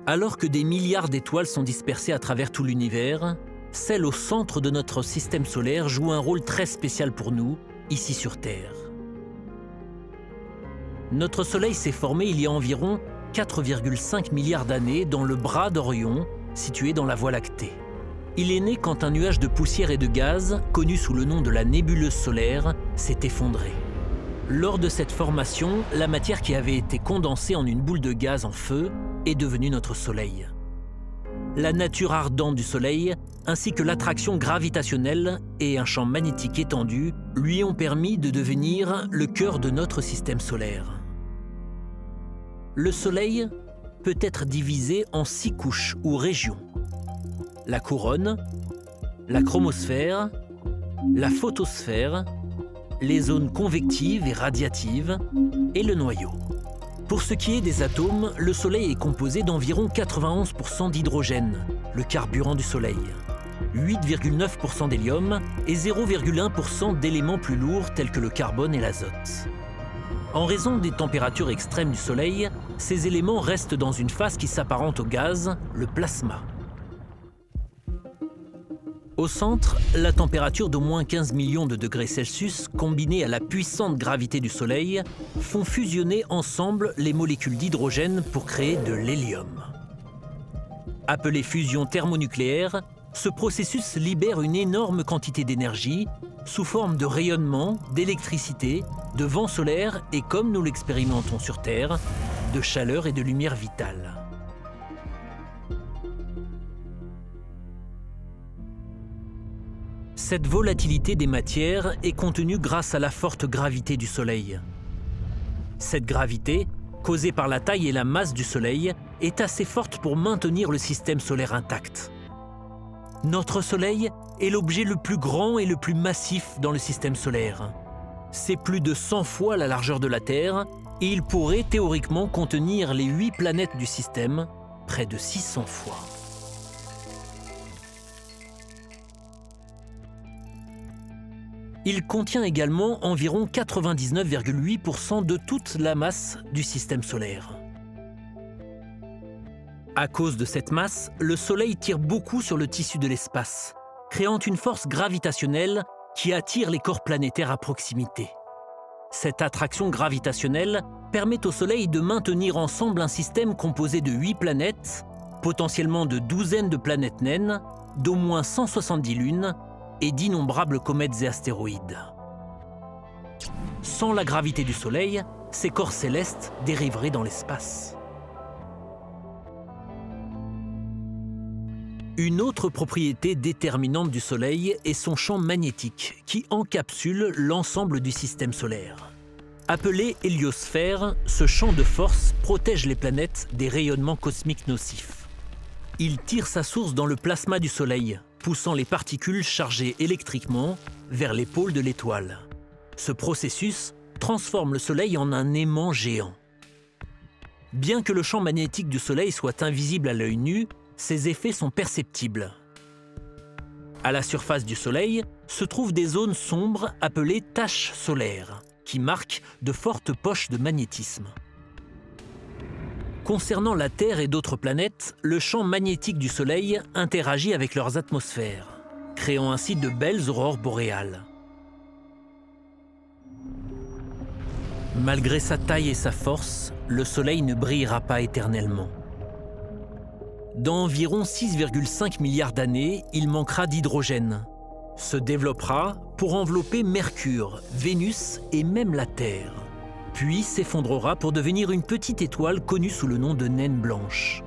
Alors que des milliards d'étoiles sont dispersées à travers tout l'univers, celle au centre de notre système solaire joue un rôle très spécial pour nous, ici sur Terre. Notre Soleil s'est formé il y a environ 4,5 milliards d'années dans le bras d'Orion, situé dans la Voie lactée. Il est né quand un nuage de poussière et de gaz, connu sous le nom de la nébuleuse solaire, s'est effondré. Lors de cette formation, la matière qui avait été condensée en une boule de gaz en feu est devenue notre Soleil. La nature ardente du Soleil, ainsi que l'attraction gravitationnelle et un champ magnétique étendu, lui ont permis de devenir le cœur de notre système solaire. Le Soleil peut être divisé en 6 couches ou régions. La couronne, la chromosphère, la photosphère, les zones convectives et radiatives et le noyau. Pour ce qui est des atomes, le Soleil est composé d'environ 91% d'hydrogène, le carburant du Soleil, 8,9% d'hélium et 0,1% d'éléments plus lourds tels que le carbone et l'azote. En raison des températures extrêmes du Soleil, ces éléments restent dans une phase qui s'apparente au gaz, le plasma. Au centre, la température d'au moins 15 millions de degrés Celsius, combinée à la puissante gravité du Soleil, font fusionner ensemble les molécules d'hydrogène pour créer de l'hélium. Appelé fusion thermonucléaire, ce processus libère une énorme quantité d'énergie sous forme de rayonnement, d'électricité, de vent solaire et, comme nous l'expérimentons sur Terre, de chaleur et de lumière vitale. Cette volatilité des matières est contenue grâce à la forte gravité du Soleil. Cette gravité, causée par la taille et la masse du Soleil, est assez forte pour maintenir le système solaire intact. Notre Soleil est l'objet le plus grand et le plus massif dans le système solaire. C'est plus de 100 fois la largeur de la Terre et il pourrait théoriquement contenir les 8 planètes du système, près de 600 fois. Il contient également environ 99,8% de toute la masse du système solaire. À cause de cette masse, le Soleil tire beaucoup sur le tissu de l'espace, créant une force gravitationnelle qui attire les corps planétaires à proximité. Cette attraction gravitationnelle permet au Soleil de maintenir ensemble un système composé de 8 planètes, potentiellement de douzaines de planètes naines, d'au moins 170 lunes, et d'innombrables comètes et astéroïdes. Sans la gravité du Soleil, ces corps célestes dériveraient dans l'espace. Une autre propriété déterminante du Soleil est son champ magnétique, qui encapsule l'ensemble du système solaire. Appelé héliosphère, ce champ de force protège les planètes des rayonnements cosmiques nocifs. Il tire sa source dans le plasma du Soleil, poussant les particules chargées électriquement vers les pôles de l'étoile. Ce processus transforme le Soleil en un aimant géant. Bien que le champ magnétique du Soleil soit invisible à l'œil nu, ses effets sont perceptibles. À la surface du Soleil se trouvent des zones sombres appelées taches solaires, qui marquent de fortes poches de magnétisme. Concernant la Terre et d'autres planètes, le champ magnétique du Soleil interagit avec leurs atmosphères, créant ainsi de belles aurores boréales. Malgré sa taille et sa force, le Soleil ne brillera pas éternellement. Dans environ 6,5 milliards d'années, il manquera d'hydrogène, se développera pour envelopper Mercure, Vénus et même la Terre, puis s'effondrera pour devenir une petite étoile connue sous le nom de naine blanche.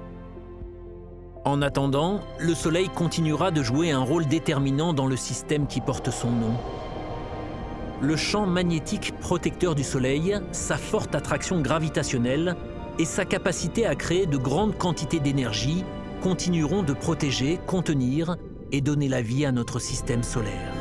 En attendant, le Soleil continuera de jouer un rôle déterminant dans le système qui porte son nom. Le champ magnétique protecteur du Soleil, sa forte attraction gravitationnelle et sa capacité à créer de grandes quantités d'énergie continueront de protéger, contenir et donner la vie à notre système solaire.